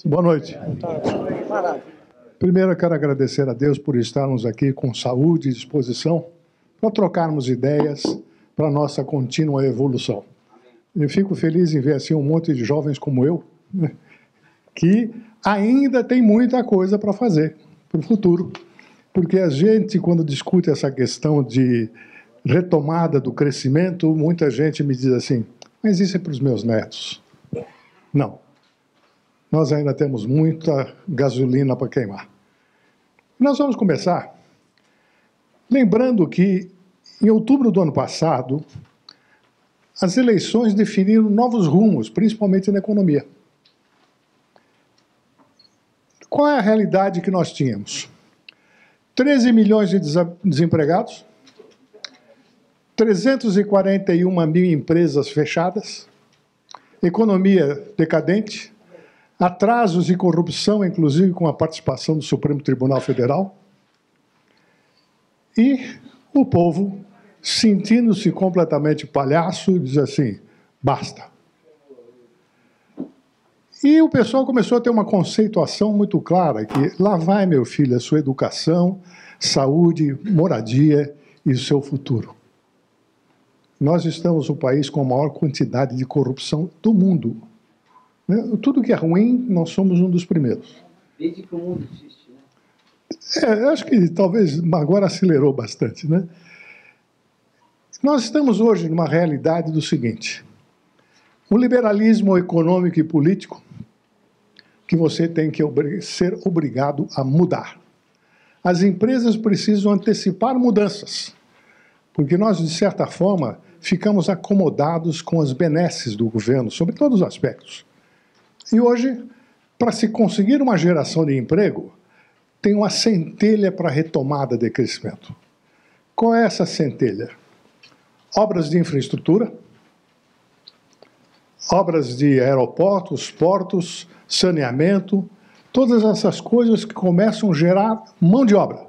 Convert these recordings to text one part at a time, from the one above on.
Boa noite. Primeiro, eu quero agradecer a Deus por estarmos aqui com saúde e disposição para trocarmos ideias para a nossa contínua evolução. Eu fico feliz em ver assim um monte de jovens como eu, né, que ainda tem muita coisa para fazer para o futuro. Porque a gente, quando discute essa questão de retomada do crescimento, muita gente me diz assim, mas isso é para os meus netos. Não. Nós ainda temos muita gasolina para queimar. Nós vamos começar lembrando que, em outubro do ano passado, as eleições definiram novos rumos, principalmente na economia. Qual é a realidade que nós tínhamos? 13 milhões de desempregados, 341 mil empresas fechadas, economia decadente, atrasos e corrupção, inclusive com a participação do Supremo Tribunal Federal, e o povo, sentindo-se completamente palhaço, diz assim, basta. E o pessoal começou a ter uma conceituação muito clara, que lá vai, meu filho, a sua educação, saúde, moradia e o seu futuro. Nós estamos no país com a maior quantidade de corrupção do mundo. Tudo que é ruim, nós somos um dos primeiros. Desde que o mundo existe, né? Eu acho que talvez agora acelerou bastante, né? Nós estamos hoje numa realidade do seguinte, um liberalismo econômico e político que você tem que ser obrigado a mudar. As empresas precisam antecipar mudanças, porque nós, de certa forma, ficamos acomodados com as benesses do governo, sobre todos os aspectos. E hoje, para se conseguir uma geração de emprego, tem uma centelha para a retomada de crescimento. Qual é essa centelha? Obras de infraestrutura, obras de aeroportos, portos, saneamento, todas essas coisas que começam a gerar mão de obra.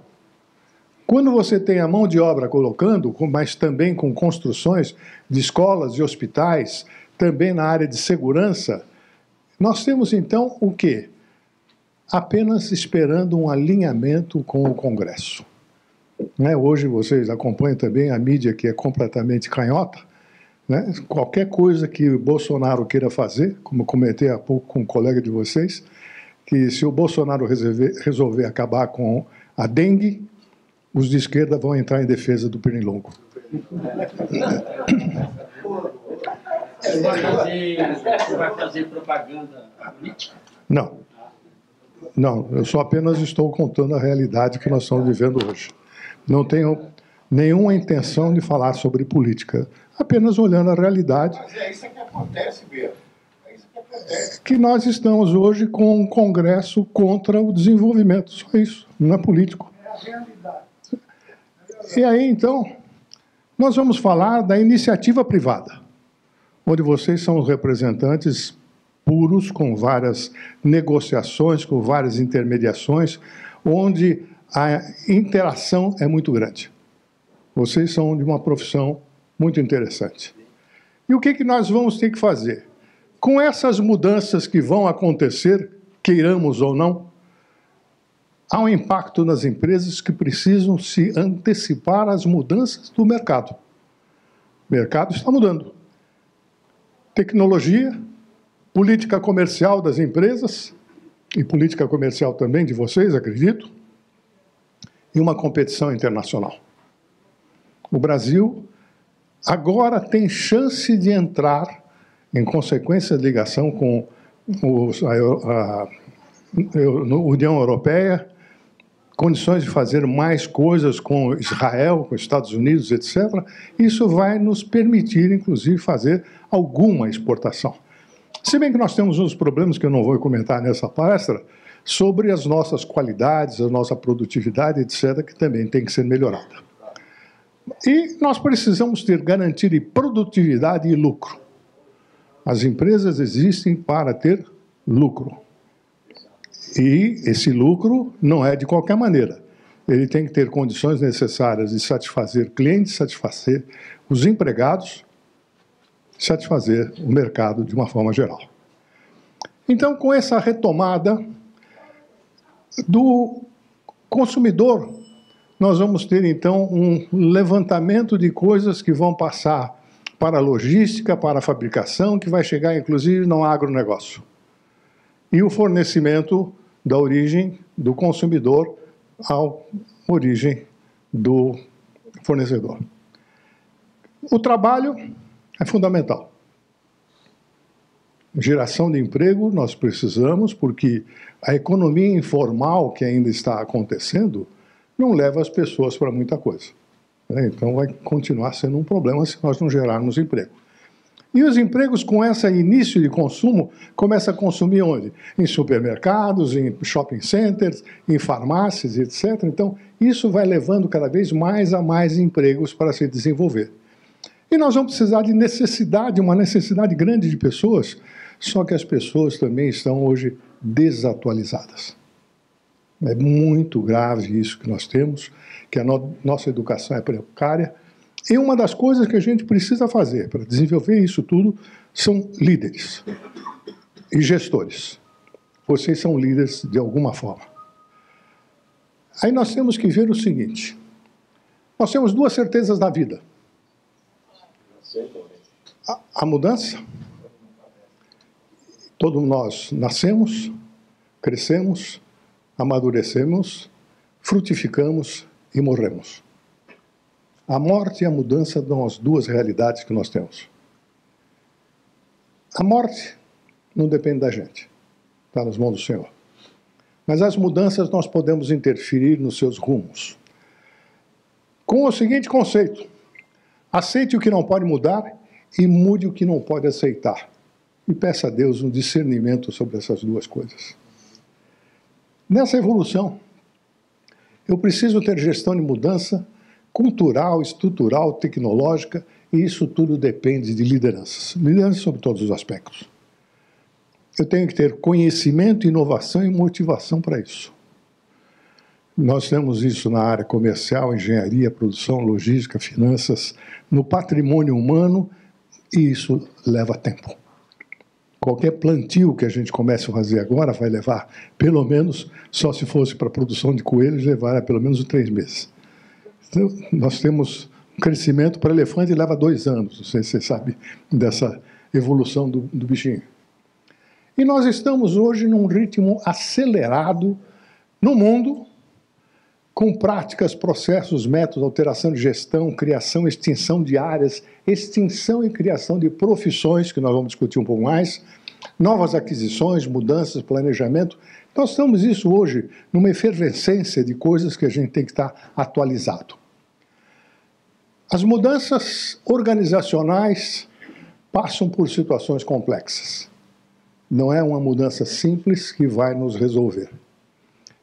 Quando você tem a mão de obra colocando, mas também com construções de escolas e hospitais, também na área de segurança, nós temos, então, o quê? Apenas esperando um alinhamento com o Congresso. Hoje vocês acompanham também a mídia que é completamente canhota. Qualquer coisa que o Bolsonaro queira fazer, como eu comentei há pouco com um colega de vocês, que se o Bolsonaro resolver acabar com a dengue, os de esquerda vão entrar em defesa do pernilongo. Você vai fazer propaganda política? Não. Não, eu só apenas estou contando a realidade que nós estamos vivendo hoje. Não tenho nenhuma intenção de falar sobre política, apenas olhando a realidade. Mas é isso que acontece mesmo. É isso que acontece. Que nós estamos hoje com um Congresso contra o desenvolvimento, só isso, não é político. É a realidade. E aí, então, nós vamos falar da iniciativa privada, onde vocês são os representantes puros, com várias negociações, com várias intermediações, onde a interação é muito grande. Vocês são de uma profissão muito interessante. E o que nós vamos ter que fazer? Com essas mudanças que vão acontecer, queiramos ou não, há um impacto nas empresas que precisam se antecipar às mudanças do mercado. O mercado está mudando. Tecnologia, política comercial das empresas, e política comercial também de vocês, acredito, e uma competição internacional. O Brasil agora tem chance de entrar, em consequência de ligação com a União Europeia, condições de fazer mais coisas com Israel, com Estados Unidos, etc. Isso vai nos permitir, inclusive, fazer alguma exportação. Se bem que nós temos uns problemas que eu não vou comentar nessa palestra, sobre as nossas qualidades, a nossa produtividade, etc., que também tem que ser melhorada. E nós precisamos ter garantia de produtividade e lucro. As empresas existem para ter lucro. E esse lucro não é de qualquer maneira. Ele tem que ter condições necessárias de satisfazer clientes, satisfazer os empregados, satisfazer o mercado de uma forma geral. Então, com essa retomada do consumidor, nós vamos ter, então, um levantamento de coisas que vão passar para a logística, para a fabricação, que vai chegar, inclusive, no agronegócio. E o fornecimento da origem do consumidor à origem do fornecedor. O trabalho é fundamental. Geração de emprego nós precisamos, porque a economia informal que ainda está acontecendo não leva as pessoas para muita coisa. Então vai continuar sendo um problema se nós não gerarmos emprego. E os empregos com esse início de consumo começam a consumir onde? Em supermercados, em shopping centers, em farmácias, etc. Então isso vai levando cada vez mais a mais empregos para se desenvolver. E nós vamos precisar de necessidade, uma necessidade grande de pessoas, só que as pessoas também estão hoje desatualizadas. É muito grave isso que nós temos, que a nossa educação é precária. E uma das coisas que a gente precisa fazer para desenvolver isso tudo são líderes e gestores. Vocês são líderes de alguma forma. Aí nós temos que ver o seguinte. Nós temos duas certezas na vida. A mudança. Todos nós nascemos, crescemos, amadurecemos, frutificamos e morremos. A morte e a mudança são as duas realidades que nós temos. A morte não depende da gente, está nas mãos do Senhor. Mas as mudanças nós podemos interferir nos seus rumos. Com o seguinte conceito: aceite o que não pode mudar e mude o que não pode aceitar. E peça a Deus um discernimento sobre essas duas coisas. Nessa evolução, eu preciso ter gestão de mudança cultural, estrutural, tecnológica, e isso tudo depende de lideranças. Liderança sobre todos os aspectos. Eu tenho que ter conhecimento, inovação e motivação para isso. Nós temos isso na área comercial, engenharia, produção, logística, finanças, no patrimônio humano, e isso leva tempo. Qualquer plantio que a gente comece a fazer agora vai levar, pelo menos, só se fosse para a produção de coelhos, levará pelo menos 3 meses. Então, nós temos um crescimento para elefante e leva 2 anos, não sei se você sabe dessa evolução do bichinho. E nós estamos hoje num ritmo acelerado no mundo, com práticas, processos, métodos, alteração de gestão, criação, extinção de áreas, extinção e criação de profissões, que nós vamos discutir um pouco mais, novas aquisições, mudanças, planejamento. Nós estamos isso hoje numa efervescência de coisas que a gente tem que estar atualizado. As mudanças organizacionais passam por situações complexas. Não é uma mudança simples que vai nos resolver.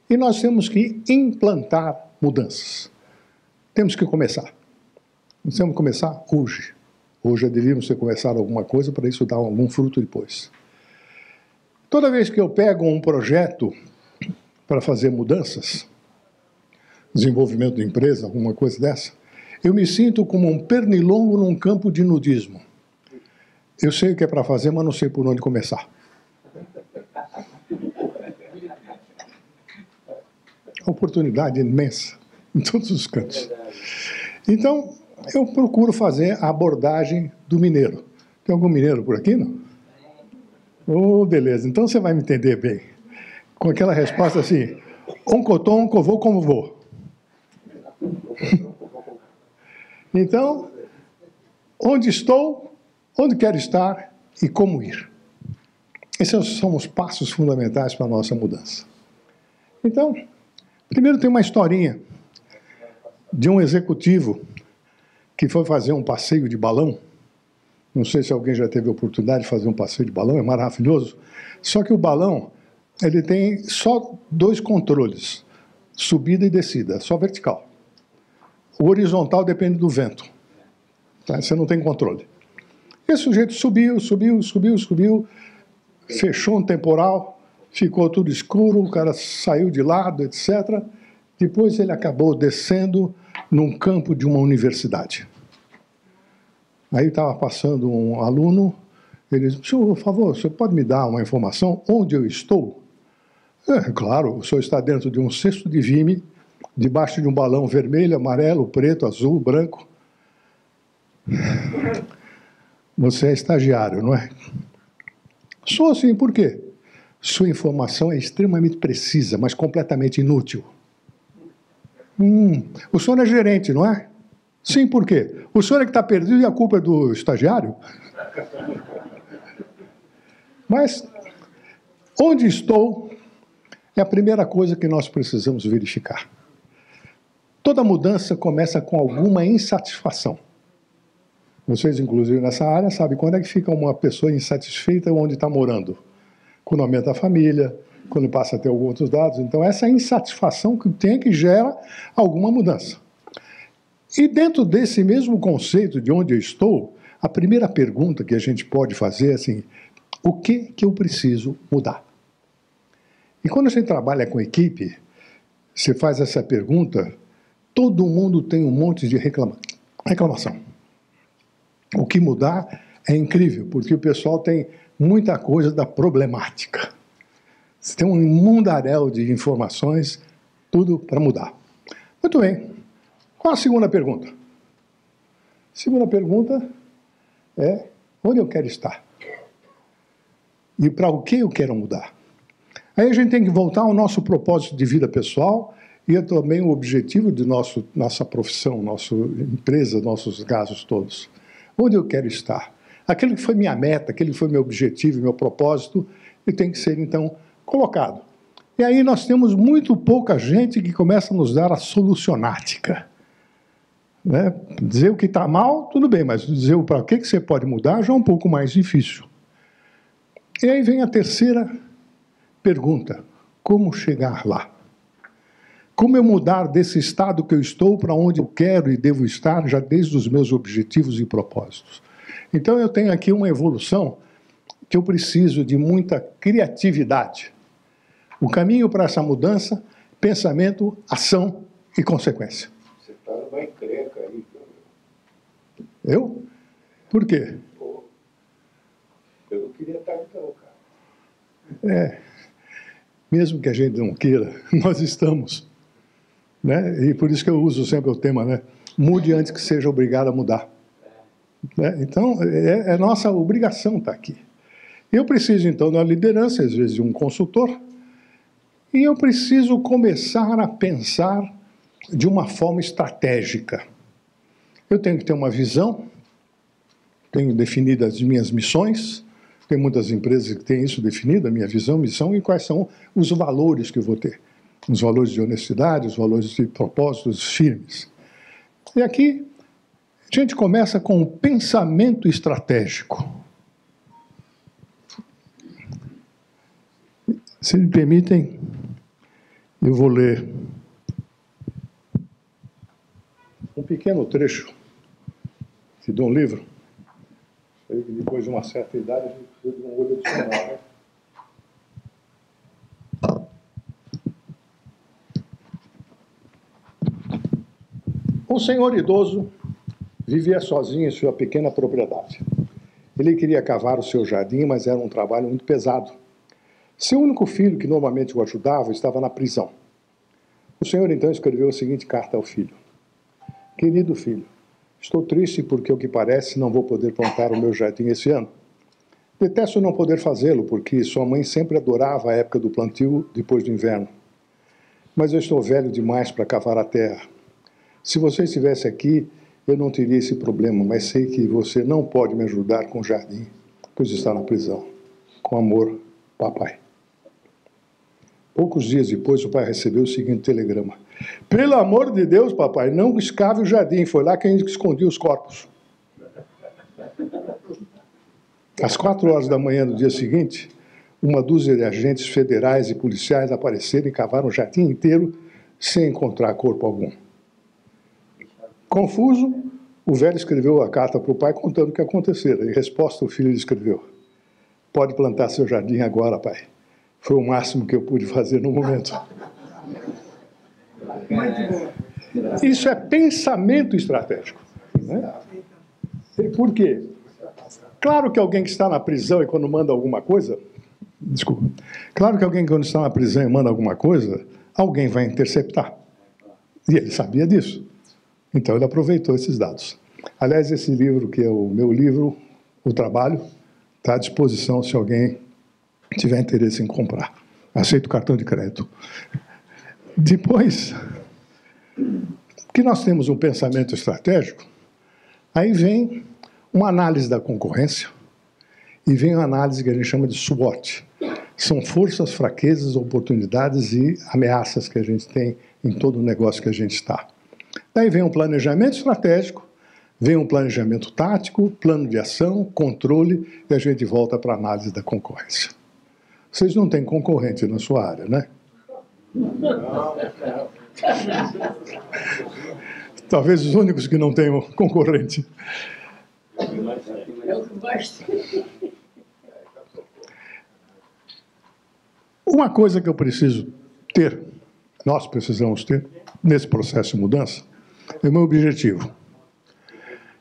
E nós temos que implantar mudanças. Temos que começar. Nós temos que começar hoje. Hoje já devíamos ter começado alguma coisa para isso dar algum fruto depois. Toda vez que eu pego um projeto para fazer mudanças, desenvolvimento de empresa, alguma coisa dessa, eu me sinto como um pernilongo num campo de nudismo. Eu sei o que é para fazer, mas não sei por onde começar. Oportunidade imensa em todos os cantos. Então, eu procuro fazer a abordagem do mineiro. Tem algum mineiro por aqui, não? Oh, beleza. Então você vai me entender bem. Com aquela resposta assim: oncotom, oncovô, como vou. Então, onde estou, onde quero estar e como ir. Esses são os passos fundamentais para a nossa mudança. Então, primeiro tem uma historinha de um executivo que foi fazer um passeio de balão. Não sei se alguém já teve a oportunidade de fazer um passeio de balão, é maravilhoso. Só que o balão, ele tem só 2 controles, subida e descida, só vertical. O horizontal depende do vento. Tá? Você não tem controle. Esse sujeito subiu, fechou um temporal, ficou tudo escuro, o cara saiu de lado, etc. Depois ele acabou descendo num campo de uma universidade. Aí estava passando um aluno Ele diz, senhor, por favor, o senhor pode me dar uma informação onde eu estou? Claro, o senhor está dentro de um cesto de vime, debaixo de um balão vermelho, amarelo, preto, azul, branco. Você é estagiário, não é? Sou assim, por quê? Sua informação é extremamente precisa, mas completamente inútil. O senhor é gerente, não é? Sim, por quê? O senhor é que está perdido e a culpa é do estagiário? Mas, onde estou é a primeira coisa que nós precisamos verificar. Toda mudança começa com alguma insatisfação. Vocês, inclusive, nessa área, sabem quando é que fica uma pessoa insatisfeita onde está morando? Quando aumenta a família, quando passa a ter alguns outros dados. Então, essa insatisfação que tem que gera alguma mudança. E dentro desse mesmo conceito de onde eu estou, a primeira pergunta que a gente pode fazer é assim, o que eu preciso mudar? E quando a gente trabalha com equipe, você faz essa pergunta, todo mundo tem um monte de reclamação. O que mudar é incrível, porque o pessoal tem muita coisa da problemática. Você tem um mundaréu de informações, tudo para mudar. Muito bem. Qual a segunda pergunta? A segunda pergunta é, onde eu quero estar? E para o que eu quero mudar? Aí a gente tem que voltar ao nosso propósito de vida pessoal e também o objetivo de nossa profissão, nossa empresa, nossos gastos todos. Onde eu quero estar? Aquele que foi minha meta, aquele que foi meu objetivo, meu propósito, e tem que ser, então, colocado. E aí nós temos muito pouca gente que começa a nos dar a solucionática. Né? Dizer o que está mal, tudo bem, mas dizer o para que você pode mudar já é um pouco mais difícil. E aí vem a terceira pergunta, como chegar lá? Como eu mudar desse estado que eu estou para onde eu quero e devo estar, já desde os meus objetivos e propósitos? Então eu tenho aqui uma evolução que eu preciso de muita criatividade. O caminho para essa mudança, pensamento, ação e consequência. Você está numa encrenca aí. Eu? Por quê? Pô, eu não queria estar então, cara. Mesmo que a gente não queira, nós estamos. Né? E por isso que eu uso sempre o tema, né? Mude antes que seja obrigado a mudar. Né? Então, é nossa obrigação estar aqui. Eu preciso, então, da liderança, às vezes, de um consultor, e eu preciso começar a pensar de uma forma estratégica. Eu tenho que ter uma visão, tenho definidas as minhas missões, tem muitas empresas que têm isso definido, a minha visão, missão, e quais são os valores que eu vou ter. Os valores de honestidade, os valores de propósitos firmes. E aqui, a gente começa com o pensamento estratégico. Se me permitem, eu vou ler um pequeno trecho de um livro. Depois de uma certa idade, a gente precisa de um olho adicional, né? Um senhor idoso vivia sozinho em sua pequena propriedade. Ele queria cavar o seu jardim, mas era um trabalho muito pesado. Seu único filho, que normalmente o ajudava, estava na prisão. O senhor então escreveu a seguinte carta ao filho. Querido filho, estou triste porque, ao que parece, não vou poder plantar o meu jardim esse ano. Detesto não poder fazê-lo, porque sua mãe sempre adorava a época do plantio depois do inverno. Mas eu estou velho demais para cavar a terra. Se você estivesse aqui, eu não teria esse problema, mas sei que você não pode me ajudar com o jardim, pois está na prisão. Com amor, papai. Poucos dias depois, o pai recebeu o seguinte telegrama. Pelo amor de Deus, papai, não escave o jardim. Foi lá que a gente escondia os corpos. Às 4 horas da manhã do dia seguinte, uma dúzia de agentes federais e policiais apareceram e cavaram o jardim inteiro sem encontrar corpo algum. Confuso, o velho escreveu a carta para o pai contando o que acontecera. Em resposta, o filho lhe escreveu. Pode plantar seu jardim agora, pai. Foi o máximo que eu pude fazer no momento. Isso é pensamento estratégico. Né? Por quê? Claro que alguém que está na prisão e quando manda alguma coisa... Desculpa. Claro que alguém que quando está na prisão e manda alguma coisa, alguém vai interceptar. E ele sabia disso. Então ele aproveitou esses dados. Aliás, esse livro, que é o meu livro, O Trabalho, está à disposição se alguém tiver interesse em comprar. Aceito cartão de crédito. Depois que nós temos um pensamento estratégico, aí vem uma análise da concorrência e vem uma análise que a gente chama de SWOT. São forças, fraquezas, oportunidades e ameaças que a gente tem em todo o negócio que a gente está. Daí vem um planejamento estratégico, vem um planejamento tático, plano de ação, controle, e a gente volta para a análise da concorrência. Vocês não têm concorrente na sua área, né? Talvez os únicos que não tenham concorrente. É o que mais tem. Uma coisa que eu preciso ter, nós precisamos ter, nesse processo de mudança, é o meu objetivo.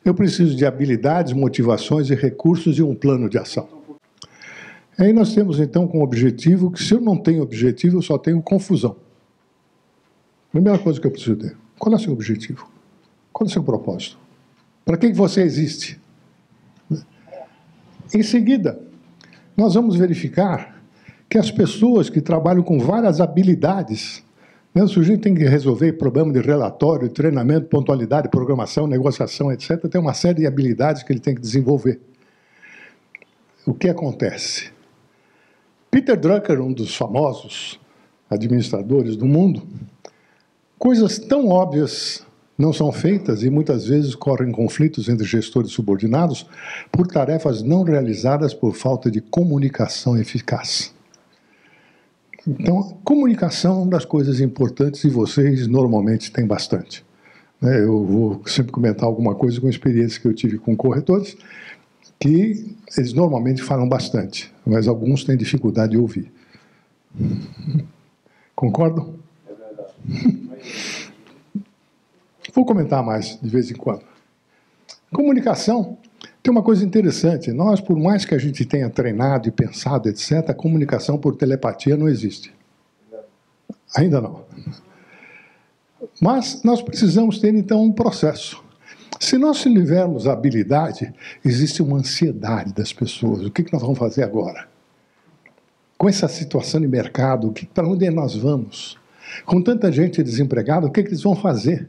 Eu preciso de habilidades, motivações e recursos e um plano de ação. Aí nós temos, então, como objetivo que, se eu não tenho objetivo, eu só tenho confusão. Primeira coisa que eu preciso ter. Qual é o seu objetivo? Qual é o seu propósito? Para que você existe? Em seguida, nós vamos verificar que as pessoas que trabalham com várias habilidades, né, o sujeito tem que resolver problema de relatório, treinamento, pontualidade, programação, negociação, etc. Tem uma série de habilidades que ele tem que desenvolver. O que acontece? Peter Drucker, um dos famosos administradores do mundo, coisas tão óbvias não são feitas e muitas vezes correm conflitos entre gestores subordinados por tarefas não realizadas por falta de comunicação eficaz. Então, comunicação é uma das coisas importantes e vocês normalmente têm bastante. Eu vou sempre comentar alguma coisa com experiência que eu tive com corretores, que eles normalmente falam bastante, mas alguns têm dificuldade de ouvir. Concordam? É verdade. Vou comentar mais de vez em quando. Comunicação tem uma coisa interessante. Nós, por mais que a gente tenha treinado e pensado, etc., a comunicação por telepatia não existe. Ainda não. Mas nós precisamos ter, então, um processo. Se nós tivermos habilidade, existe uma ansiedade das pessoas. O que nós vamos fazer agora? Com essa situação de mercado, para onde nós vamos? Com tanta gente desempregada, o que eles vão fazer?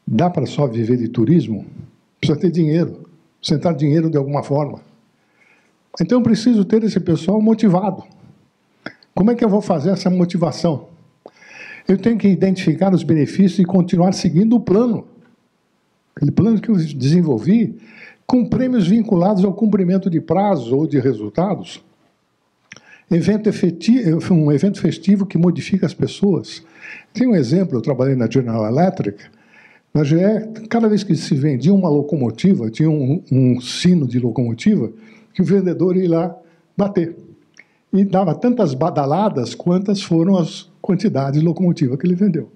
Dá para só viver de turismo? Precisa ter dinheiro, precisa entrar dinheiro de alguma forma. Então eu preciso ter esse pessoal motivado. Como é que eu vou fazer essa motivação? Eu tenho que identificar os benefícios e continuar seguindo o plano. Aquele plano que eu desenvolvi, com prêmios vinculados ao cumprimento de prazos ou de resultados. Um evento festivo que modifica as pessoas. Tem um exemplo, eu trabalhei na General Electric. Na GE, cada vez que se vendia uma locomotiva, tinha um sino de locomotiva, que o vendedor ia lá bater. E dava tantas badaladas quantas foram as quantidades de locomotiva que ele vendeu.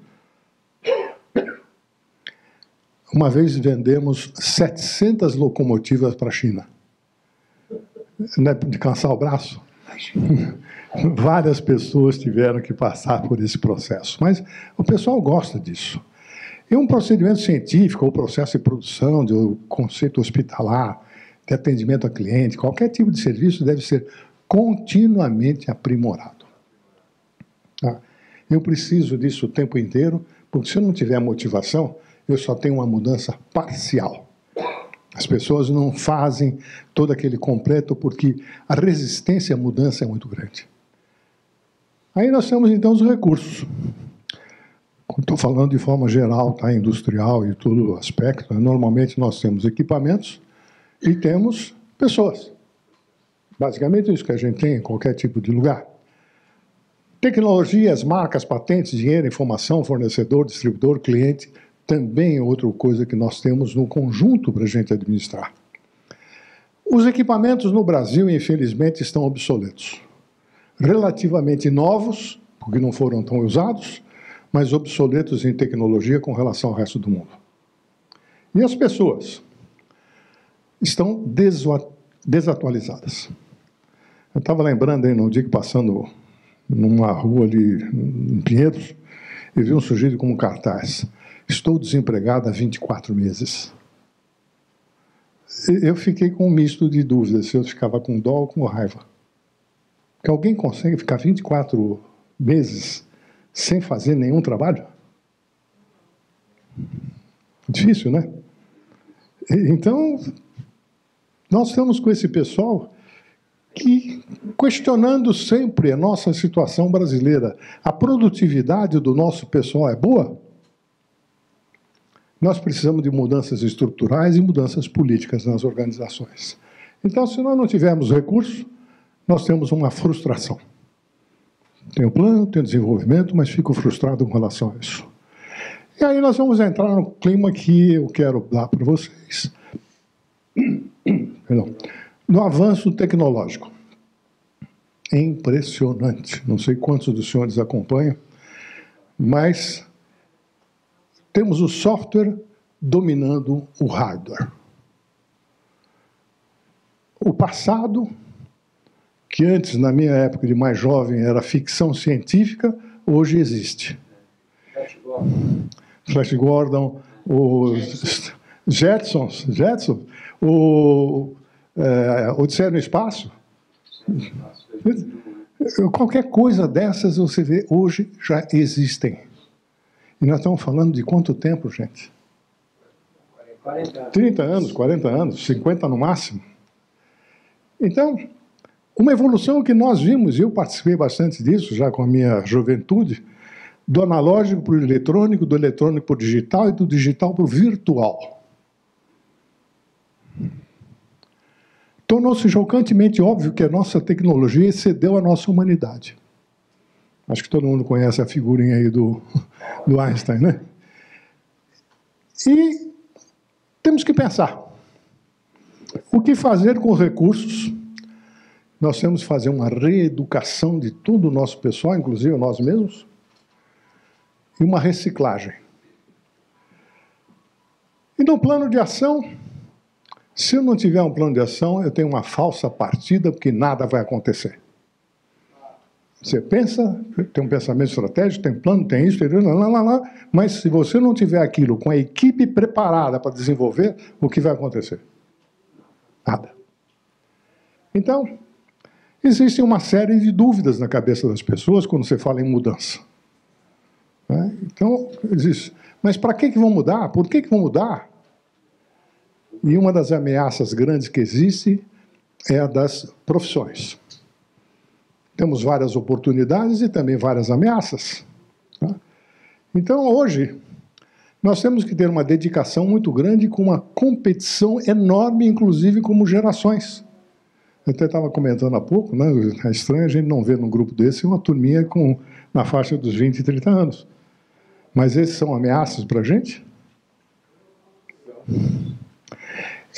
Uma vez vendemos 700 locomotivas para a China. Não é de cansar o braço? Várias pessoas tiveram que passar por esse processo. Mas o pessoal gosta disso. E um procedimento científico, ou processo de produção, de conceito hospitalar, de atendimento a cliente, qualquer tipo de serviço deve ser continuamente aprimorado. Tá? Eu preciso disso o tempo inteiro, porque se eu não tiver motivação, eu só tenho uma mudança parcial. As pessoas não fazem todo aquele completo porque a resistência à mudança é muito grande. Aí nós temos, então, os recursos. Estou falando de forma geral, tá? Industrial e todo o aspecto. Normalmente nós temos equipamentos e temos pessoas. Basicamente isso que a gente tem em qualquer tipo de lugar. Tecnologias, marcas, patentes, dinheiro, informação, fornecedor, distribuidor, cliente, também é outra coisa que nós temos no conjunto para a gente administrar. Os equipamentos no Brasil, infelizmente, estão obsoletos. Relativamente novos, porque não foram tão usados, mas obsoletos em tecnologia com relação ao resto do mundo. E as pessoas? estão desatualizadas. Eu estava lembrando aí, no dia que passando numa rua ali em Pinheiros, e vi um sujeito com um cartaz: estou desempregado há 24 meses. Eu fiquei com um misto de dúvidas, se eu ficava com dó ou com raiva. Que alguém consegue ficar 24 meses sem fazer nenhum trabalho? Difícil, né? Então, nós estamos com esse pessoal que, questionando sempre a nossa situação brasileira, a produtividade do nosso pessoal é boa? Nós precisamos de mudanças estruturais e mudanças políticas nas organizações. Então, se nós não tivermos recursos, nós temos uma frustração. Tenho plano, tenho desenvolvimento, mas fico frustrado com relação a isso. E aí nós vamos entrar no clima que eu quero dar para vocês. Perdão. No avanço tecnológico. É impressionante. Não sei quantos dos senhores acompanham, mas temos o software dominando o hardware. O passado, que antes, na minha época de mais jovem, era ficção científica, hoje existe. Flash Gordon, os Jetsons, o Odisseia no Espaço. Qualquer coisa dessas você vê, hoje já existem. E nós estamos falando de quanto tempo, gente? 40 anos. 30 anos, 40 anos, 50 no máximo. Então, uma evolução que nós vimos, e eu participei bastante disso, já com a minha juventude, do analógico para o eletrônico, do eletrônico para o digital e do digital para o virtual. Tornou-se chocantemente óbvio que a nossa tecnologia excedeu a nossa humanidade. Acho que todo mundo conhece a figurinha aí do Einstein, né? E temos que pensar. O que fazer com os recursos? Nós temos que fazer uma reeducação de todo o nosso pessoal, inclusive nós mesmos, e uma reciclagem. E no plano de ação, se eu não tiver um plano de ação, eu tenho uma falsa partida, porque nada vai acontecer. Você pensa, tem um pensamento estratégico, tem plano, tem isso, mas se você não tiver aquilo com a equipe preparada para desenvolver, o que vai acontecer? Nada. Então, existe uma série de dúvidas na cabeça das pessoas quando você fala em mudança. Então, existe. Mas para que vão mudar? Por que vão mudar? E uma das ameaças grandes que existe é a das profissões. Temos várias oportunidades e também várias ameaças. Então, hoje, nós temos que ter uma dedicação muito grande com uma competição enorme, inclusive como gerações. Eu até estava comentando há pouco, né? É estranho a gente não ver num grupo desse uma turminha na faixa dos 20 e 30 anos. Mas esses são ameaças para a gente?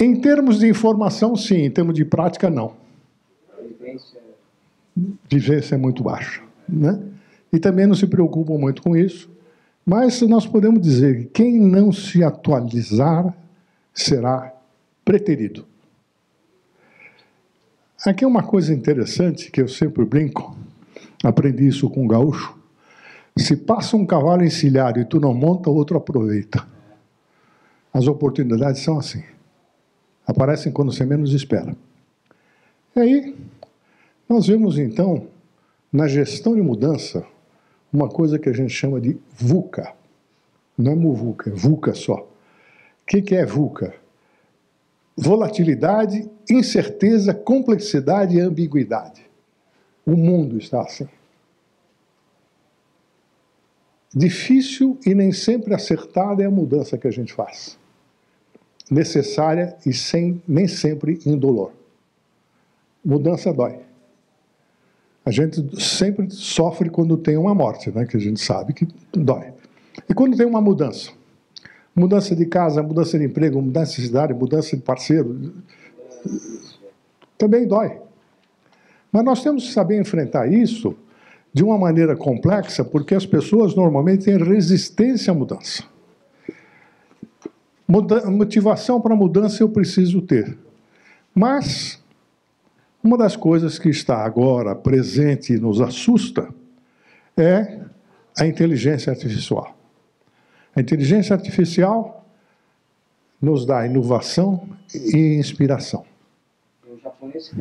Em termos de informação, sim. Em termos de prática, não. Vivência é muito baixa, né? E também não se preocupam muito com isso. Mas nós podemos dizer que quem não se atualizar será preterido. Aqui é uma coisa interessante que eu sempre brinco, aprendi isso com um gaúcho. Se passa um cavalo encilhado e tu não monta, o outro aproveita. As oportunidades são assim. Aparecem quando você menos espera. E aí, nós vemos então, na gestão de mudança, uma coisa que a gente chama de VUCA. Não é MUVUCA, é VUCA só. O que é VUCA? Volatilidade, incerteza, complexidade e ambiguidade. O mundo está assim. Difícil e nem sempre acertada é a mudança que a gente faz. Necessária e nem sempre indolor. Mudança dói. A gente sempre sofre quando tem uma morte, né? Que a gente sabe que dói. E quando tem uma mudança? Mudança de casa, mudança de emprego, mudança de cidade, mudança de parceiro, também dói. Mas nós temos que saber enfrentar isso de uma maneira complexa, porque as pessoas normalmente têm resistência à mudança. Motivação para a mudança eu preciso ter. Mas uma das coisas que está agora presente e nos assusta é a inteligência artificial. A inteligência artificial nos dá inovação e inspiração. O japonês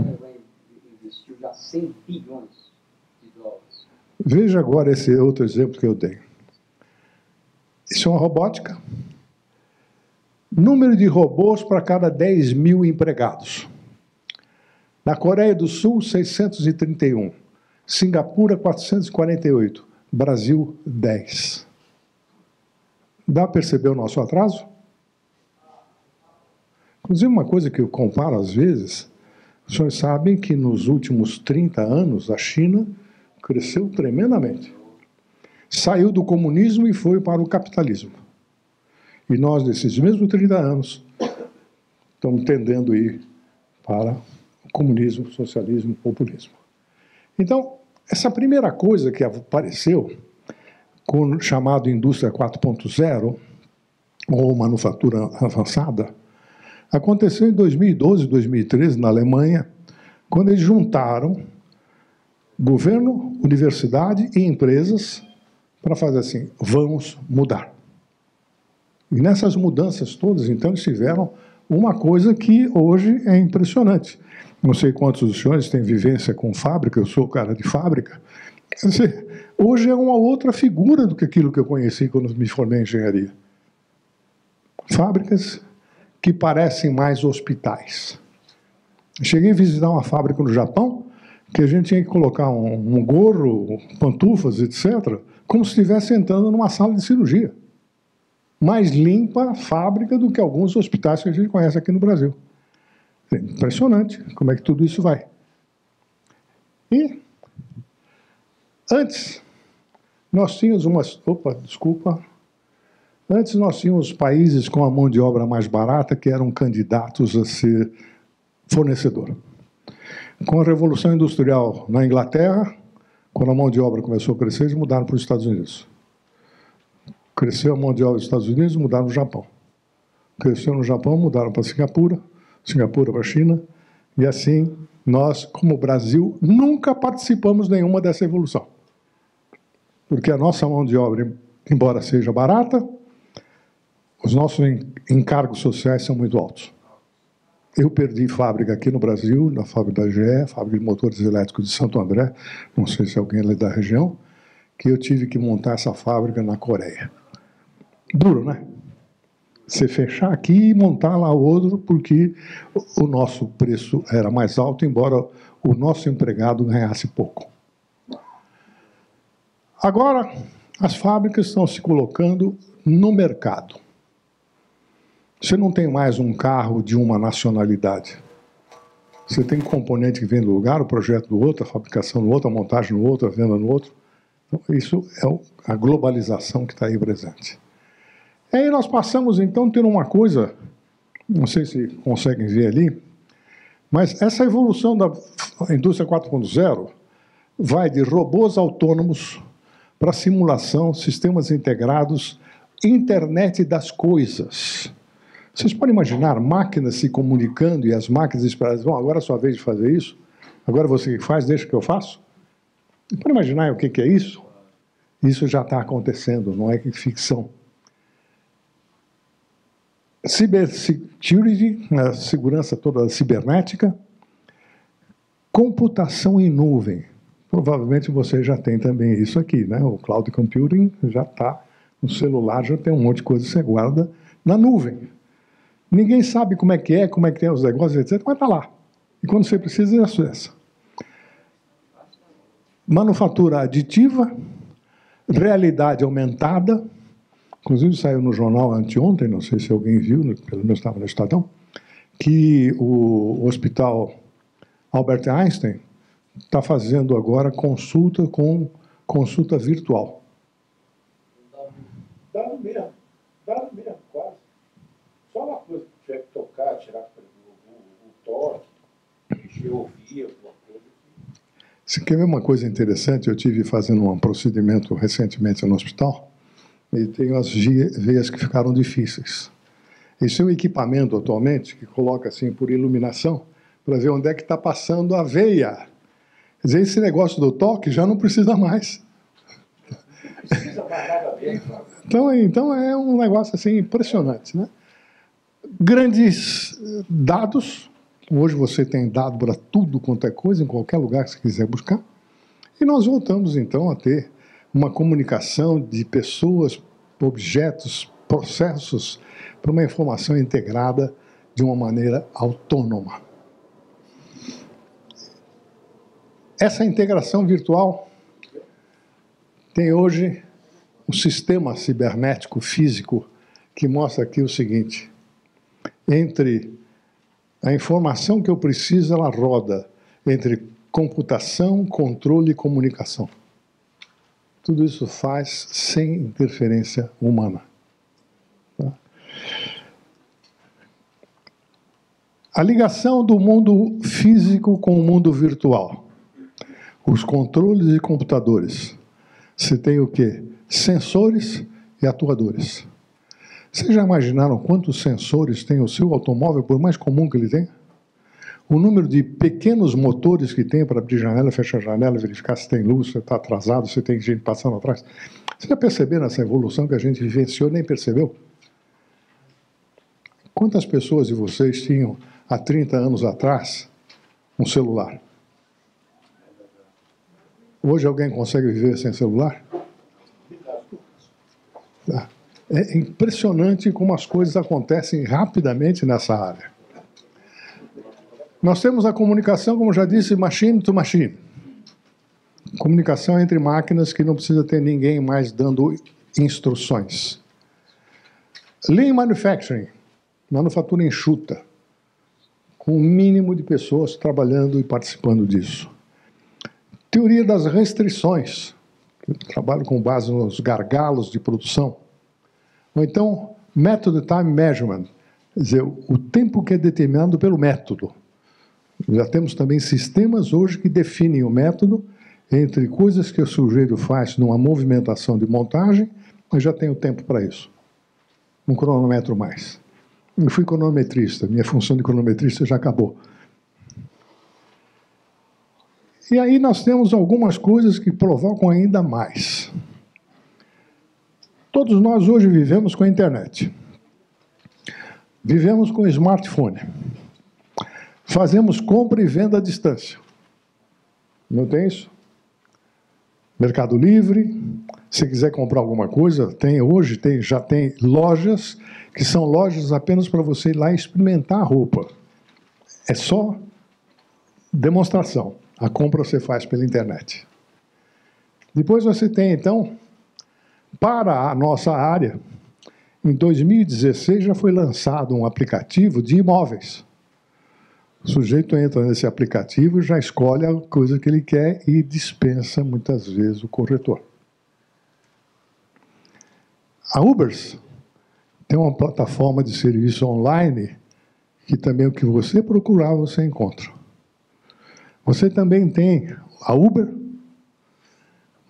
investiu já 100 bilhões de dólares. Veja agora esse outro exemplo que eu dei. Isso é uma robótica. Número de robôs para cada 10 mil empregados. Na Coreia do Sul, 631. Singapura, 448. Brasil, 10. Dá para perceber o nosso atraso? Inclusive, uma coisa que eu comparo às vezes, os senhores sabem que nos últimos 30 anos a China cresceu tremendamente. Saiu do comunismo e foi para o capitalismo. E nós, nesses mesmos 30 anos, estamos tendendo a ir para o comunismo, socialismo, populismo. Então, essa primeira coisa que apareceu, chamado indústria 4.0, ou manufatura avançada, aconteceu em 2012, 2013, na Alemanha, quando eles juntaram governo, universidade e empresas para fazer assim, vamos mudar. E nessas mudanças todas, então, eles tiveram uma coisa que hoje é impressionante. Não sei quantos dos senhores têm vivência com fábrica, eu sou cara de fábrica. Quer dizer, hoje é uma outra figura do que aquilo que eu conheci quando me formei em engenharia. Fábricas que parecem mais hospitais. Cheguei a visitar uma fábrica no Japão, que a gente tinha que colocar um gorro, pantufas, etc., como se estivesse entrando numa sala de cirurgia. Mais limpa a fábrica do que alguns hospitais que a gente conhece aqui no Brasil. É impressionante como é que tudo isso vai. E antes, nós tínhamos umas... Antes nós tínhamos países com a mão de obra mais barata que eram candidatos a ser fornecedor. Com a Revolução Industrial na Inglaterra, quando a mão de obra começou a crescer, eles mudaram para os Estados Unidos. Cresceu a mão de obra dos Estados Unidos, mudaram no Japão. Cresceu no Japão, mudaram para Singapura, Singapura para a China, e assim, nós, como Brasil, nunca participamos nenhuma dessa evolução. Porque a nossa mão de obra, embora seja barata, os nossos encargos sociais são muito altos. Eu perdi fábrica aqui no Brasil, na fábrica da GE, fábrica de motores elétricos de Santo André, não sei se alguém é da região, que eu tive que montar essa fábrica na Coreia. Duro, né? Você fechar aqui e montar lá outro, porque o nosso preço era mais alto, embora o nosso empregado ganhasse pouco. Agora, as fábricas estão se colocando no mercado. Você não tem mais um carro de uma nacionalidade. Você tem componente que vem do lugar, o projeto do outro, a fabricação do outro, a montagem no outro, a venda no outro. Então, isso é a globalização que está aí presente. E aí nós passamos, então, a ter uma coisa, não sei se conseguem ver ali, mas essa evolução da indústria 4.0 vai de robôs autônomos para simulação, sistemas integrados, internet das coisas. Vocês podem imaginar máquinas se comunicando e as máquinas esperando, bom, agora é a sua vez de fazer isso, agora você que faz, deixa que eu faço? Você pode imaginar o que é isso? Isso já está acontecendo, não é ficção. Cybersecurity, a segurança toda cibernética, computação em nuvem. Provavelmente você já tem também isso aqui, né? O cloud computing já está no celular, já tem um monte de coisa que você guarda na nuvem. Ninguém sabe como é que tem os negócios, etc., mas está lá. E quando você precisa, é acessa. Manufatura aditiva, realidade aumentada, inclusive saiu no jornal anteontem, não sei se alguém viu, pelo menos estava no Estadão, que o Hospital Albert Einstein está fazendo agora consulta virtual. Dá no mesmo, quase. Só uma coisa que tiver que tocar, tirar o toque, mexer o ouvido, uma coisa. Você quer ver uma coisa interessante? Eu tive fazendo um procedimento recentemente no hospital e tem as veias que ficaram difíceis. Esse é um equipamento atualmente que coloca assim por iluminação, para ver onde é que está passando a veia. Quer dizer, esse negócio do toque já não precisa mais. Não precisa mais nada mesmo. Então é um negócio assim impressionante, né? Grandes dados. Hoje você tem dado para tudo quanto é coisa, em qualquer lugar que você quiser buscar. E nós voltamos, então, a ter uma comunicação de pessoas, objetos, processos, para uma informação integrada de uma maneira autônoma. Essa integração virtual tem hoje um sistema cibernético físico que mostra aqui o seguinte: entre a informação que eu preciso, ela roda entre computação, controle e comunicação. Tudo isso faz sem interferência humana. Tá? A ligação do mundo físico com o mundo virtual. Os controles e computadores. Você tem o quê? Sensores e atuadores. Vocês já imaginaram quantos sensores tem o seu automóvel, por mais comum que ele tenha? O número de pequenos motores que tem para abrir janela, fechar janela, verificar se tem luz, se está atrasado, se tem gente passando atrás. Vocês já perceberam essa evolução que a gente vivenciou e nem percebeu? Quantas pessoas de vocês tinham, há 30 anos atrás, um celular? Hoje alguém consegue viver sem celular? É impressionante como as coisas acontecem rapidamente nessa área. Nós temos a comunicação, como já disse, machine to machine. Comunicação entre máquinas que não precisa ter ninguém mais dando instruções. Lean Manufacturing, manufatura enxuta, com um mínimo de pessoas trabalhando e participando disso. Teoria das restrições, trabalho com base nos gargalos de produção. Ou então, método time measurement, quer dizer, o tempo que é determinado pelo método. Já temos também sistemas hoje que definem o método entre coisas que o sujeito faz numa movimentação de montagem, mas já tem o tempo para isso. Um cronômetro mais. Eu fui cronometrista, minha função de cronometrista já acabou. E aí nós temos algumas coisas que provocam ainda mais. Todos nós hoje vivemos com a internet. Vivemos com o smartphone. Fazemos compra e venda à distância. Não tem isso? Mercado Livre. Se quiser comprar alguma coisa, já tem lojas que são lojas apenas para você ir lá e experimentar a roupa. É só demonstração. A compra você faz pela internet. Depois você tem, então, para a nossa área, em 2016 já foi lançado um aplicativo de imóveis. O sujeito entra nesse aplicativo e já escolhe a coisa que ele quer e dispensa, muitas vezes, o corretor. A Ubers tem uma plataforma de serviço online que também o que você procurar, você encontra. Você também tem a Uber,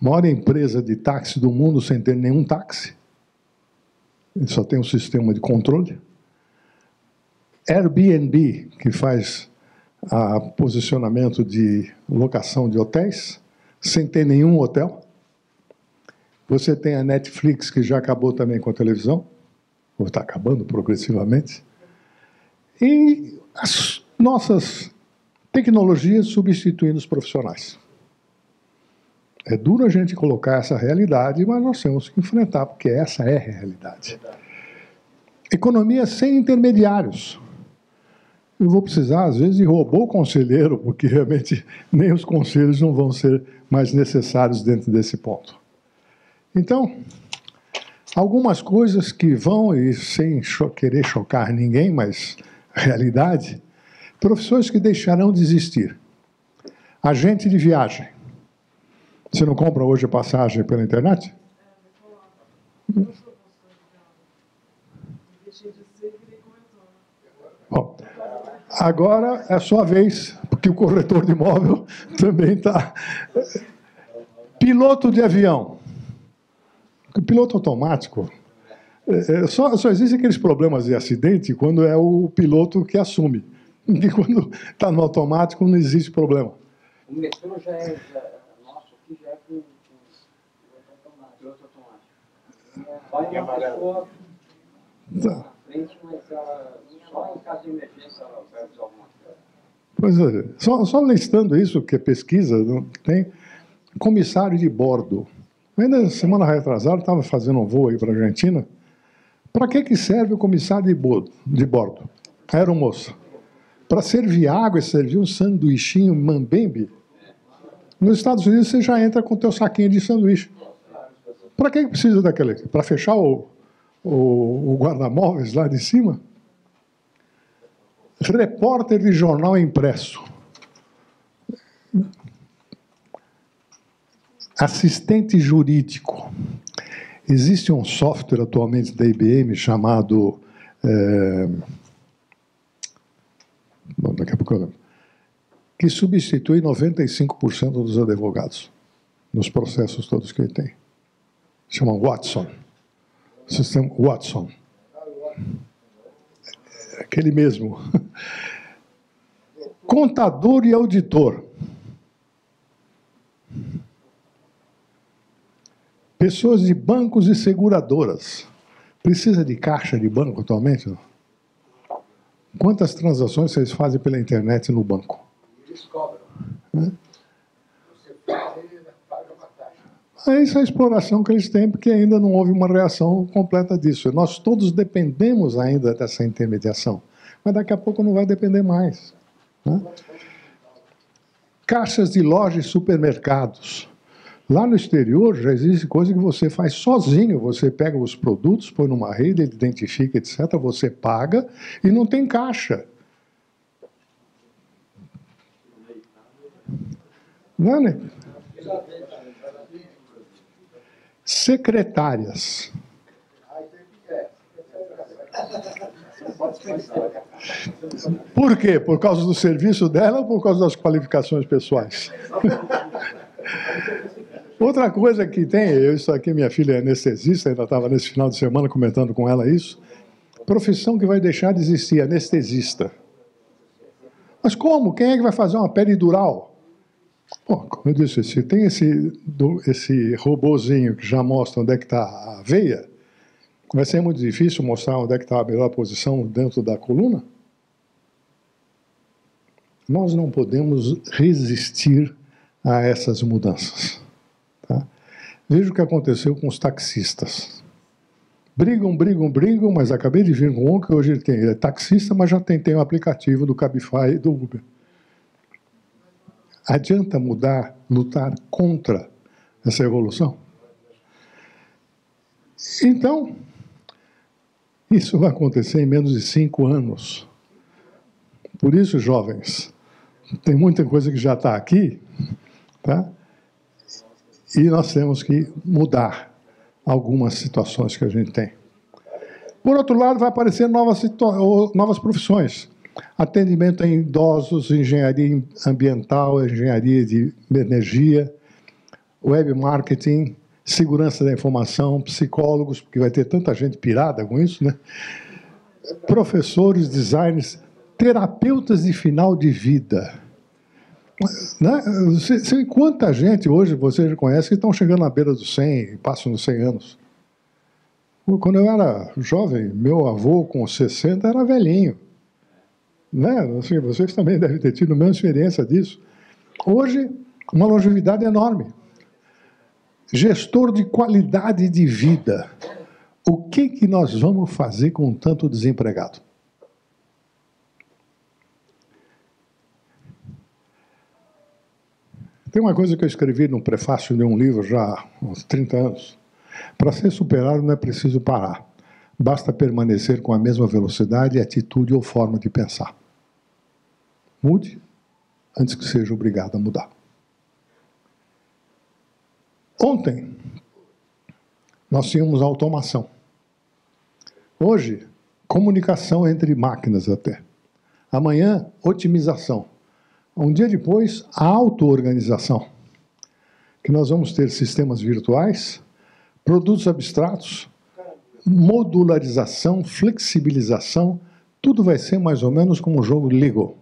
maior empresa de táxi do mundo sem ter nenhum táxi. Ele só tem um sistema de controle. Airbnb, que faz posicionamento de locação de hotéis, sem ter nenhum hotel. Você tem a Netflix, que já acabou também com a televisão, ou está acabando progressivamente. E as nossas tecnologias substituindo os profissionais. É duro a gente colocar essa realidade, mas nós temos que enfrentar, porque essa é a realidade. Economia sem intermediários. Eu vou precisar, às vezes, de robô conselheiro, porque realmente nem os conselhos não vão ser mais necessários dentro desse ponto. Então, algumas coisas que vão, e sem querer chocar ninguém, mas realidade, profissões que deixarão de existir. Agente de viagem. Você não compra hoje passagem pela internet? Bom, agora é a sua vez, porque o corretor de imóvel também está. Piloto de avião. O piloto automático, só existem aqueles problemas de acidente quando é o piloto que assume. E quando está no automático, não existe problema. O metrô já é, nosso aqui já é com piloto automático. Vai uma pessoa na frente, mas ela, só em caso de emergência ela vai usar alguma coisa. Pois é, só listando isso, que é pesquisa, tem comissário de bordo. Ainda semana retrasada, estava fazendo um voo aí para a Argentina. Para que serve o comissário de bordo? Aeromoça. Para servir água e servir um sanduichinho mambembe. Nos Estados Unidos você já entra com o teu saquinho de sanduíche. Para que precisa daquele? Para fechar o guarda-móveis lá de cima? Repórter de jornal impresso. Assistente jurídico. Existe um software atualmente da IBM chamado... Bom, daqui a pouco eu lembro. Que substitui 95% dos advogados nos processos todos que ele tem. Chama Watson. Sistema Watson. Aquele mesmo. Contador e auditor. Pessoas de bancos e seguradoras. Precisa de caixa de banco atualmente? Não? Quantas transações vocês fazem pela internet no banco? Eles cobram. Você paga uma taxa. Essa é a exploração que eles têm, porque ainda não houve uma reação completa disso. Nós todos dependemos ainda dessa intermediação, mas daqui a pouco não vai depender mais. Né? Caixas de lojas e supermercados. Lá no exterior já existe coisa que você faz sozinho. Você pega os produtos, põe numa rede, ele identifica, etc. Você paga e não tem caixa. Não é, né? Secretárias. Por quê? Por causa do serviço dela ou por causa das qualificações pessoais? Outra coisa que tem, isso aqui, minha filha é anestesista, ainda estava nesse final de semana comentando com ela isso, profissão que vai deixar de existir, anestesista. Mas como? Quem é que vai fazer uma peridural? Bom, como eu disse, tem esse robozinho que já mostra onde é que está a veia, vai ser muito difícil mostrar onde é que está a melhor posição dentro da coluna. Nós não podemos resistir a essas mudanças. Tá? Veja o que aconteceu com os taxistas. Brigam, mas acabei de vir com um que hoje é taxista, mas já tem um aplicativo do Cabify e do Uber. Adianta mudar, lutar contra essa evolução? Então, isso vai acontecer em menos de 5 anos. Por isso, jovens, tem muita coisa que já está aqui, tá? E nós temos que mudar algumas situações que a gente tem. Por outro lado, vai aparecer novas profissões. Atendimento a idosos, engenharia ambiental, engenharia de energia, web marketing, segurança da informação, psicólogos, porque vai ter tanta gente pirada com isso, né? Professores, designers, terapeutas de final de vida. Né? Quanta gente hoje você já conhece que estão chegando à beira dos 100, passam dos 100 anos. Quando eu era jovem, meu avô com 60 era velhinho. Né? Assim, vocês também devem ter tido a mesma experiência disso. Hoje, uma longevidade enorme. Gestor de qualidade de vida. O que nós vamos fazer com tanto desempregado? Tem uma coisa que eu escrevi no prefácio de um livro já há uns 30 anos. Para ser superado não é preciso parar. Basta permanecer com a mesma velocidade, atitude ou forma de pensar. Mude antes que seja obrigado a mudar. Ontem, nós tínhamos automação. Hoje, comunicação entre máquinas até. Amanhã, otimização. Um dia depois, a auto-organização. Que nós vamos ter sistemas virtuais, produtos abstratos, modularização, flexibilização, Tudo vai ser mais ou menos como um jogo de Lego.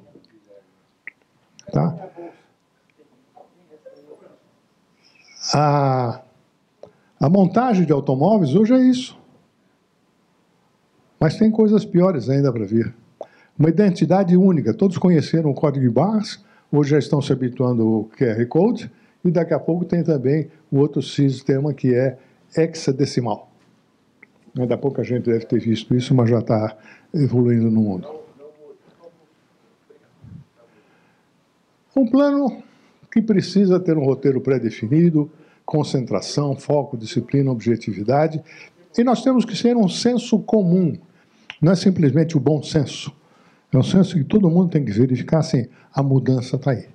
Tá? A montagem de automóveis hoje é isso. Mas tem coisas piores ainda para vir. Uma identidade única. Todos conheceram o código de barras, hoje já estão se habituando ao QR Code, e daqui a pouco tem também o outro sistema que é hexadecimal. Ainda pouco a gente deve ter visto isso, mas já está evoluindo no mundo. Um plano que precisa ter um roteiro pré-definido, concentração, foco, disciplina, objetividade, e nós temos que ser um senso comum, não é simplesmente o bom senso. É um senso que todo mundo tem que verificar assim, a mudança está aí.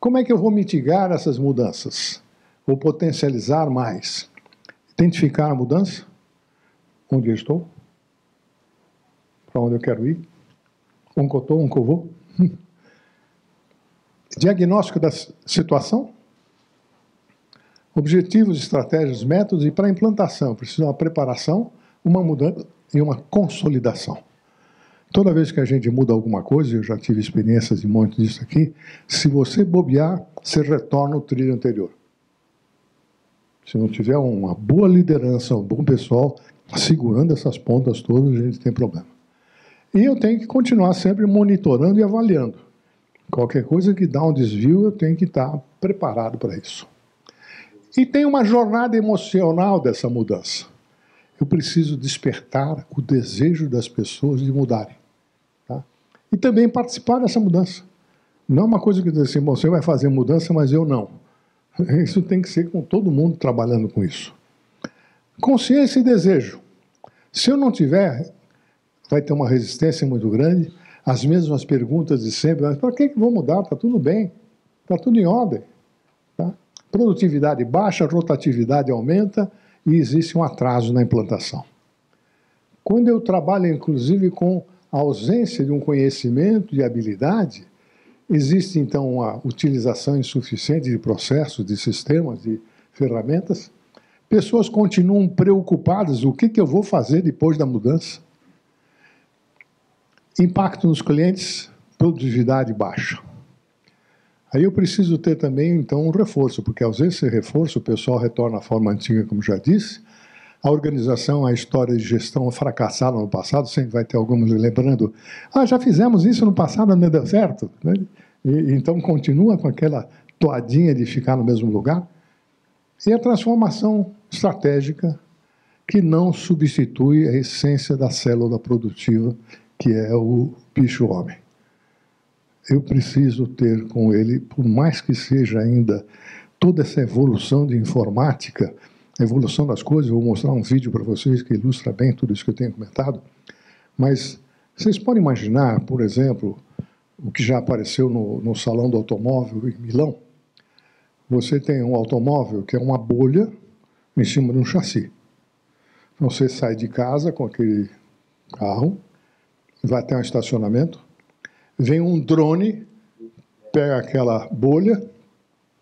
Como é que eu vou mitigar essas mudanças? Ou potencializar mais? Identificar a mudança? Onde eu estou? Para onde eu quero ir? Onde eu estou, onde eu vou? Diagnóstico da situação? Objetivos, estratégias, métodos, e para a implantação, precisa de uma preparação, uma mudança e uma consolidação. Toda vez que a gente muda alguma coisa, eu já tive experiências de muito disso aqui, se você bobear, você retorna ao trilho anterior. Se não tiver uma boa liderança, um bom pessoal, segurando essas pontas todas, a gente tem problema. E eu tenho que continuar sempre monitorando e avaliando. Qualquer coisa que dá um desvio, eu tenho que estar preparado para isso. E tem uma jornada emocional dessa mudança. Eu preciso despertar o desejo das pessoas de mudarem. Tá? E também participar dessa mudança. Não é uma coisa que diz assim, você vai fazer mudança, mas eu não. Isso tem que ser com todo mundo trabalhando com isso. Consciência e desejo. Se eu não tiver, vai ter uma resistência muito grande, as mesmas perguntas de sempre, mas para que vou mudar? Está tudo bem, está tudo em ordem. Tá? Produtividade baixa, rotatividade aumenta e existe um atraso na implantação. Quando eu trabalho, inclusive, com a ausência de um conhecimento e habilidade, existe, então, uma utilização insuficiente de processos, de sistemas, de ferramentas. Pessoas continuam preocupadas, o que eu vou fazer depois da mudança? Impacto nos clientes, produtividade baixa. Aí eu preciso ter também, então, um reforço, porque às vezes esse reforço, o pessoal retorna à forma antiga, como já disse, a organização, a história de gestão fracassaram no passado, sempre vai ter alguns lembrando, já fizemos isso no passado, não deu certo. Né? Então continua com aquela toadinha de ficar no mesmo lugar. E a transformação estratégica, que não substitui a essência da célula produtiva, que é o bicho-homem. Eu preciso ter com ele, por mais que seja ainda toda essa evolução de informática, a evolução das coisas, eu vou mostrar um vídeo para vocês que ilustra bem tudo isso que eu tenho comentado, mas vocês podem imaginar, por exemplo, o que já apareceu no Salão do Automóvel em Milão. Você tem um automóvel que é uma bolha em cima de um chassi. Então você sai de casa com aquele carro, vai até um estacionamento, vem um drone, pega aquela bolha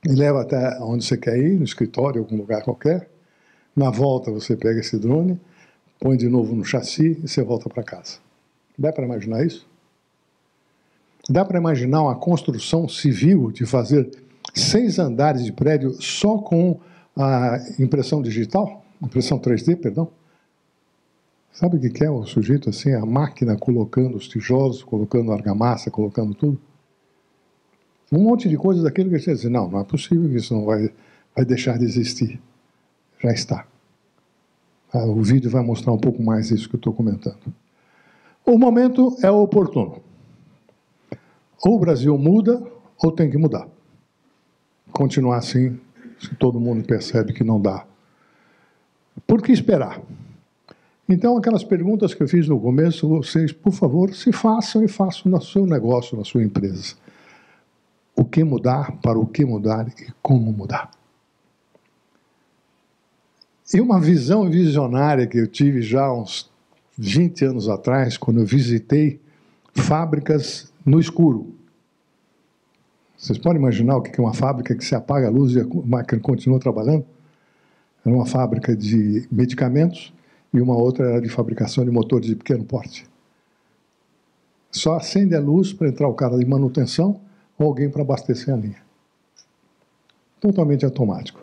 e leva até onde você quer ir, no escritório, em algum lugar qualquer. Na volta você pega esse drone, põe de novo no chassi e você volta para casa. Dá para imaginar isso? Dá para imaginar uma construção civil de fazer 6 andares de prédio só com a impressão digital? Impressão 3D, perdão? Sabe o que é o sujeito assim? A máquina colocando os tijolos, colocando argamassa, colocando tudo? Um monte de coisas daquilo que você diz, não é possível que isso não vai deixar de existir. Já está. O vídeo vai mostrar um pouco mais isso que eu estou comentando. O momento é oportuno. Ou o Brasil muda, ou tem que mudar. Continuar assim, se todo mundo percebe que não dá. Por que esperar? Então, aquelas perguntas que eu fiz no começo, vocês, por favor, se façam e façam no seu negócio, na sua empresa. O que mudar, para o que mudar e como mudar. E uma visão visionária que eu tive já há uns 20 anos atrás, quando eu visitei fábricas no escuro. Vocês podem imaginar o que é uma fábrica que se apaga a luz e a máquina continua trabalhando? Era uma fábrica de medicamentos e uma outra era de fabricação de motores de pequeno porte. Só acende a luz para entrar o cara de manutenção ou alguém para abastecer a linha. Totalmente automático.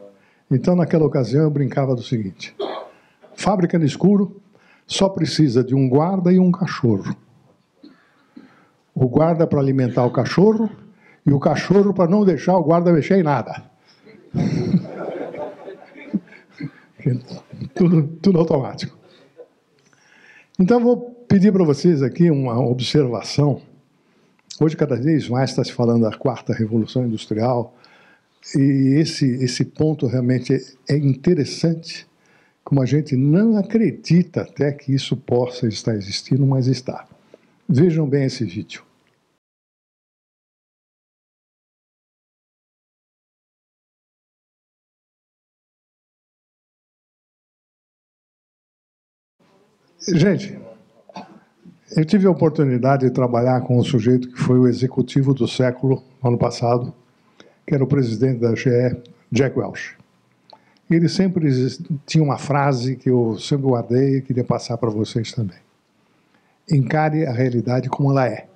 Então, naquela ocasião, eu brincava do seguinte: fábrica no escuro só precisa de um guarda e um cachorro. O guarda para alimentar o cachorro e o cachorro para não deixar o guarda mexer em nada. Tudo automático. Então, vou pedir para vocês aqui uma observação. Hoje, cada vez mais está se falando da quarta revolução industrial, e esse ponto realmente é interessante, como a gente não acredita até que isso possa estar existindo, mas está. Vejam bem esse vídeo. Gente, eu tive a oportunidade de trabalhar com um sujeito que foi o executivo do século, ano passado, que era o presidente da GE, Jack Welch. Ele sempre tinha uma frase que eu sempre guardei e queria passar para vocês também. Encare a realidade como ela é,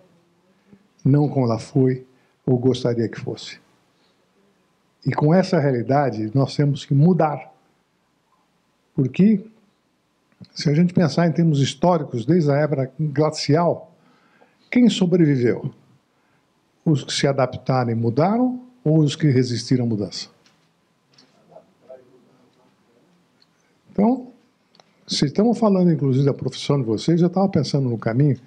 não como ela foi ou gostaria que fosse. E com essa realidade, nós temos que mudar. Porque, se a gente pensar em termos históricos, desde a época glacial, quem sobreviveu? Os que se adaptaram e mudaram ou os que resistiram à mudança? Então, se estamos falando, inclusive, da profissão de vocês, eu estava pensando no caminho.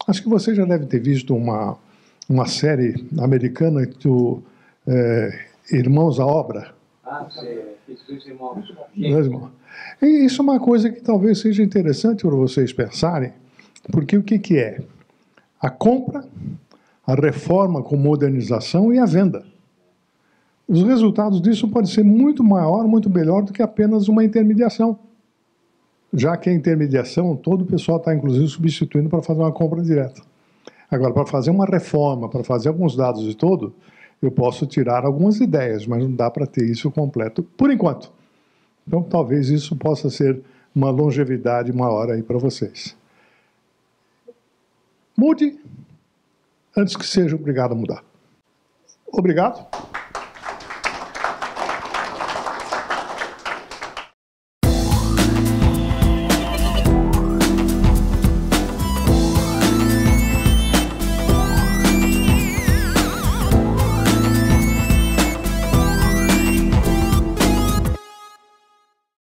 Acho que vocês já devem ter visto uma série americana do Irmãos à Obra. Ah, sim, Dois Irmãos. E isso é uma coisa que talvez seja interessante para vocês pensarem, porque o que é? A compra, a reforma com modernização e a venda. Os resultados disso podem ser muito maior, muito melhor do que apenas uma intermediação. Já que a intermediação, todo o pessoal está, inclusive, substituindo para fazer uma compra direta. Agora, para fazer uma reforma, para fazer alguns dados e todo, eu posso tirar algumas ideias, mas não dá para ter isso completo, por enquanto. Então, talvez isso possa ser uma longevidade maior aí para vocês. Mude antes que seja obrigado a mudar. Obrigado.